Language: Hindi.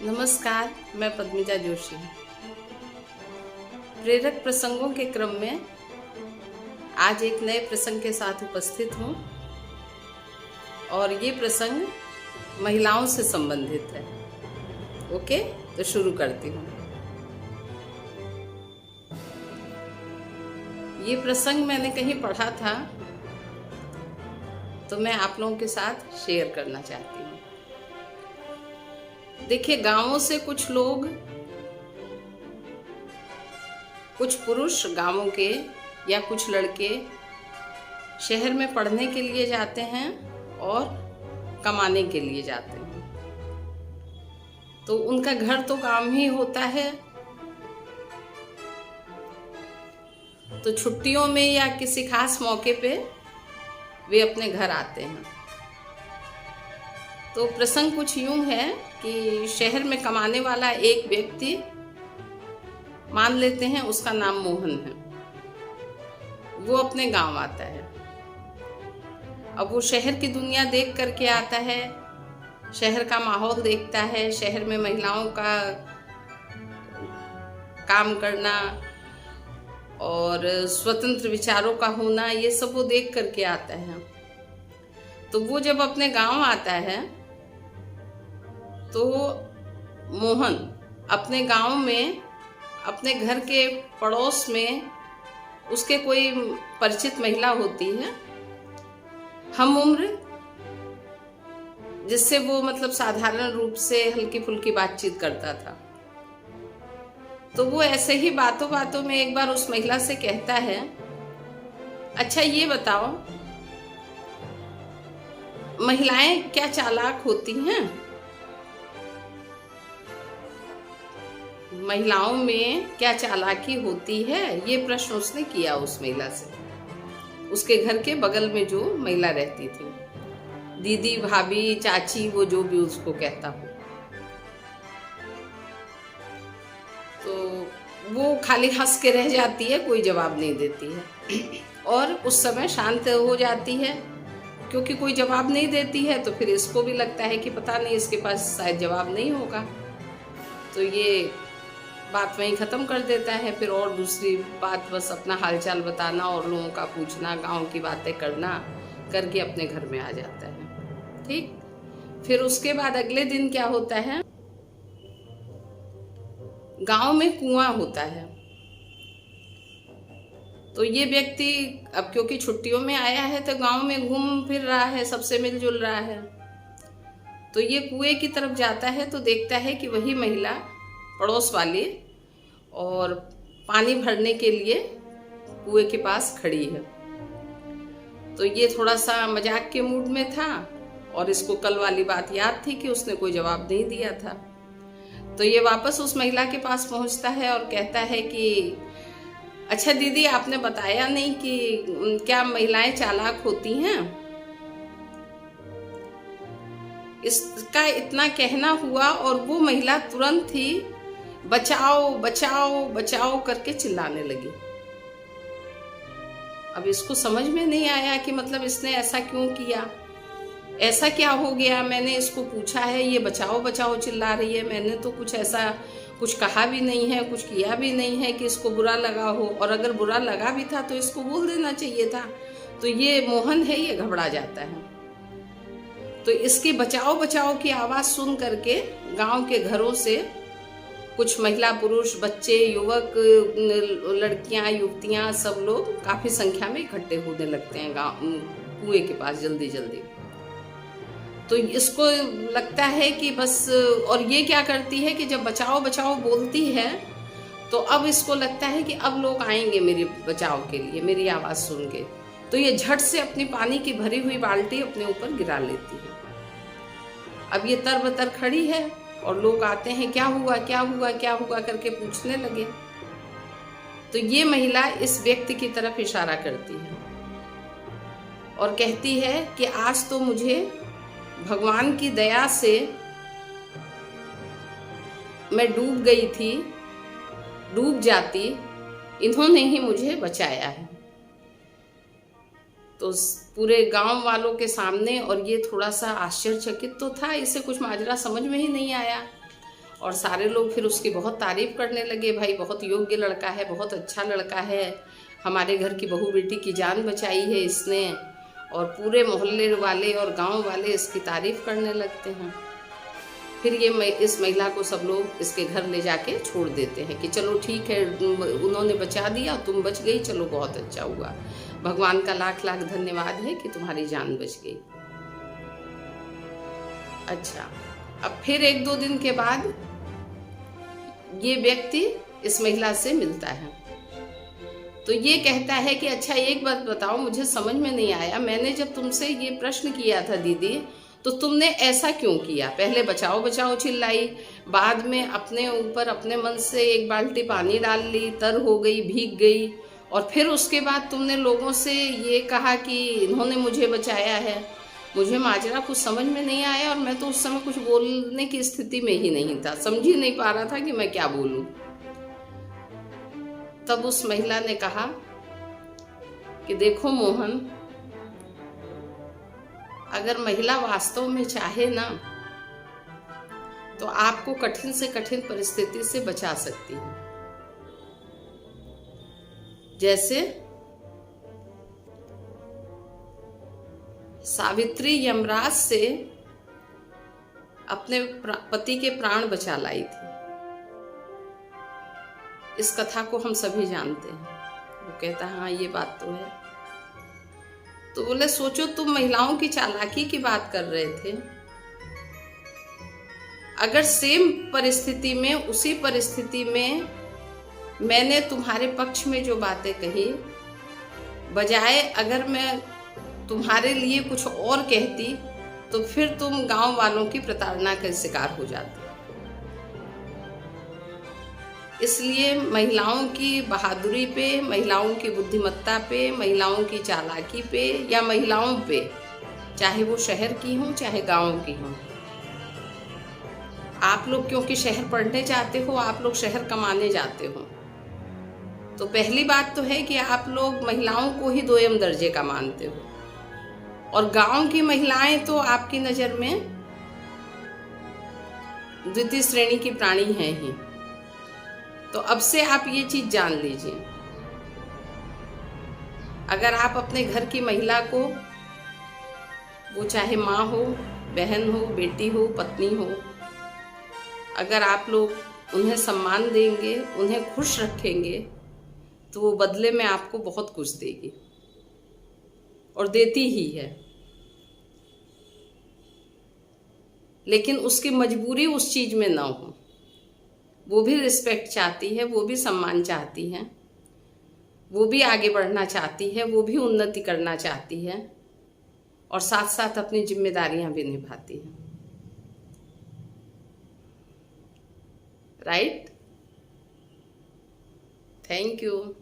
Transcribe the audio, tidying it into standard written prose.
नमस्कार, मैं पद्मिजा जोशी। प्रेरक प्रसंगों के क्रम में आज एक नए प्रसंग के साथ उपस्थित हूँ और ये प्रसंग महिलाओं से संबंधित है। ओके, तो शुरू करती हूँ। ये प्रसंग मैंने कहीं पढ़ा था तो मैं आप लोगों के साथ शेयर करना चाहती हूँ। देखिए, गांवों से कुछ लोग, कुछ पुरुष गांवों के या कुछ लड़के शहर में पढ़ने के लिए जाते हैं और कमाने के लिए जाते हैं। तो उनका घर तो गांव ही होता है। तो छुट्टियों में या किसी खास मौके पे वे अपने घर आते हैं। तो प्रसंग कुछ यूं है कि शहर में कमाने वाला एक व्यक्ति, मान लेते हैं उसका नाम मोहन है, वो अपने गांव आता है। अब वो शहर की दुनिया देख करके आता है, शहर का माहौल देखता है, शहर में महिलाओं का काम करना और स्वतंत्र विचारों का होना, ये सब वो देख करके आता है। तो वो जब अपने गांव आता है तो मोहन अपने गांव में, अपने घर के पड़ोस में उसके कोई परिचित महिला होती है, हम उम्र, जिससे वो मतलब साधारण रूप से हल्की फुल्की बातचीत करता था। तो वो ऐसे ही बातों बातों में एक बार उस महिला से कहता है, अच्छा ये बताओ, महिलाएं क्या चालाक होती हैं? महिलाओं में क्या चालाकी होती है? ये प्रश्न उसने किया उस महिला से। उसके घर के बगल में जो महिला रहती थी, दीदी, भाभी, चाची, वो जो भी उसको कहता हो। तो वो खाली हंस के रह जाती है, कोई जवाब नहीं देती है और उस समय शांत हो जाती है, क्योंकि कोई जवाब नहीं देती है। तो फिर इसको भी लगता है कि पता नहीं, इसके पास शायद जवाब नहीं होगा। तो ये बात वहीं ख़त्म कर देता है। फिर और दूसरी बात, बस अपना हालचाल बताना और लोगों का पूछना, गांव की बातें करना करके अपने घर में आ जाता है। ठीक, फिर उसके बाद अगले दिन क्या होता है, गांव में कुआं होता है। तो ये व्यक्ति अब क्योंकि छुट्टियों में आया है तो गांव में घूम फिर रहा है, सबसे मिलजुल रहा है। तो ये कुएं की तरफ जाता है तो देखता है कि वही महिला, पड़ोस वाली, और पानी भरने के लिए कुएं के पास खड़ी है। तो ये थोड़ा सा मजाक के मूड में था और इसको कल वाली बात याद थी कि उसने कोई जवाब नहीं दिया था। तो ये वापस उस महिला के पास पहुंचता है और कहता है कि अच्छा दीदी, आपने बताया नहीं कि क्या महिलाएं चालाक होती हैं? इसका इतना कहना हुआ और वो महिला तुरंत ही बचाओ बचाओ बचाओ करके चिल्लाने लगी। अब इसको समझ में नहीं आया कि मतलब इसने ऐसा क्यों किया, ऐसा क्या हो गया। मैंने इसको पूछा है, ये बचाओ बचाओ चिल्ला रही है, मैंने तो कुछ ऐसा कुछ कहा भी नहीं है, कुछ किया भी नहीं है कि इसको बुरा लगा हो, और अगर बुरा लगा भी था तो इसको बोल देना चाहिए था। तो ये मोहन है, ये घबरा जाता है। तो इसकी बचाओ बचाओ की आवाज़ सुन करके गांव के घरों से कुछ महिला, पुरुष, बच्चे, युवक, लड़कियां, युवतियां, सब लोग काफ़ी संख्या में इकट्ठे होने लगते हैं गांव कुएं के पास जल्दी जल्दी। तो इसको लगता है कि बस, और ये क्या करती है कि जब बचाओ बचाओ बोलती है तो अब इसको लगता है कि अब लोग आएंगे मेरे बचाव के लिए, मेरी आवाज़ सुन के। तो ये झट से अपनी पानी की भरी हुई बाल्टी अपने ऊपर गिरा लेती है। अब ये तरबतर खड़ी है और लोग आते हैं, क्या हुआ क्या हुआ क्या हुआ करके पूछने लगे। तो ये महिला इस व्यक्ति की तरफ इशारा करती है और कहती है कि आज तो मुझे भगवान की दया से, मैं डूब गई थी, डूब जाती, इन्होंने ही मुझे बचाया है। तो पूरे गांव वालों के सामने, और ये थोड़ा सा आश्चर्यचकित तो था, इसे कुछ माजरा समझ में ही नहीं आया। और सारे लोग फिर उसकी बहुत तारीफ़ करने लगे, भाई बहुत योग्य लड़का है, बहुत अच्छा लड़का है, हमारे घर की बहू बेटी की जान बचाई है इसने। और पूरे मोहल्ले वाले और गांव वाले इसकी तारीफ़ करने लगते हैं। फिर इस महिला को सब लोग इसके घर ले जाके छोड़ देते हैं कि चलो ठीक है, उन्होंने बचा दिया, तुम बच गई, चलो बहुत अच्छा हुआ, भगवान का लाख लाख धन्यवाद है कि तुम्हारी जान बच गई। अच्छा, अब फिर 1-2 दिन के बाद ये व्यक्ति इस महिला से मिलता है, तो ये कहता है कि अच्छा एक बात बताओ, मुझे समझ में नहीं आया, मैंने जब तुमसे ये प्रश्न किया था दीदी, तो तुमने ऐसा क्यों किया? पहले बचाओ बचाओ चिल्लाई, बाद में अपने ऊपर अपने मन से 1 बाल्टी पानी डाल ली, तर हो गई, भीग गई, और फिर उसके बाद तुमने लोगों से ये कहा कि इन्होंने मुझे बचाया है। मुझे माजरा कुछ समझ में नहीं आया, और मैं तो उस समय कुछ बोलने की स्थिति में ही नहीं था, समझ ही नहीं पा रहा था कि मैं क्या बोलूं। तब उस महिला ने कहा कि देखो मोहन, अगर महिला वास्तव में चाहे ना, तो आपको कठिन से कठिन परिस्थिति से बचा सकती है। जैसे सावित्री यमराज से अपने पति के प्राण बचा लाई थी। इस कथा को हम सभी जानते हैं। वो कहता है हाँ ये बात तो है। तो बोले सोचो, तुम महिलाओं की चालाकी की बात कर रहे थे, अगर सेम परिस्थिति में, उसी परिस्थिति में मैंने तुम्हारे पक्ष में जो बातें कही, बजाय अगर मैं तुम्हारे लिए कुछ और कहती, तो फिर तुम गांव वालों की प्रताड़ना का शिकार हो जाते। इसलिए महिलाओं की बहादुरी पे, महिलाओं की बुद्धिमत्ता पे, महिलाओं की चालाकी पे, या महिलाओं पे, चाहे वो शहर की हों चाहे गांव की हों, आप लोग क्योंकि शहर पढ़ने जाते हो, आप लोग शहर कमाने जाते हो, तो पहली बात तो है कि आप लोग महिलाओं को ही 2म दर्जे का मानते हो, और गांव की महिलाएं तो आपकी नज़र में द्वितीय श्रेणी की प्राणी हैं ही। तो अब से आप ये चीज जान लीजिए, अगर आप अपने घर की महिला को, वो चाहे माँ हो, बहन हो, बेटी हो, पत्नी हो, अगर आप लोग उन्हें सम्मान देंगे, उन्हें खुश रखेंगे, तो वो बदले में आपको बहुत कुछ देगी, और देती ही है। लेकिन उसकी मजबूरी उस चीज में ना हो। वो भी रिस्पेक्ट चाहती है, वो भी सम्मान चाहती है, वो भी आगे बढ़ना चाहती है, वो भी उन्नति करना चाहती है, और साथ साथ अपनी जिम्मेदारियां भी निभाती है। राइट? Thank you.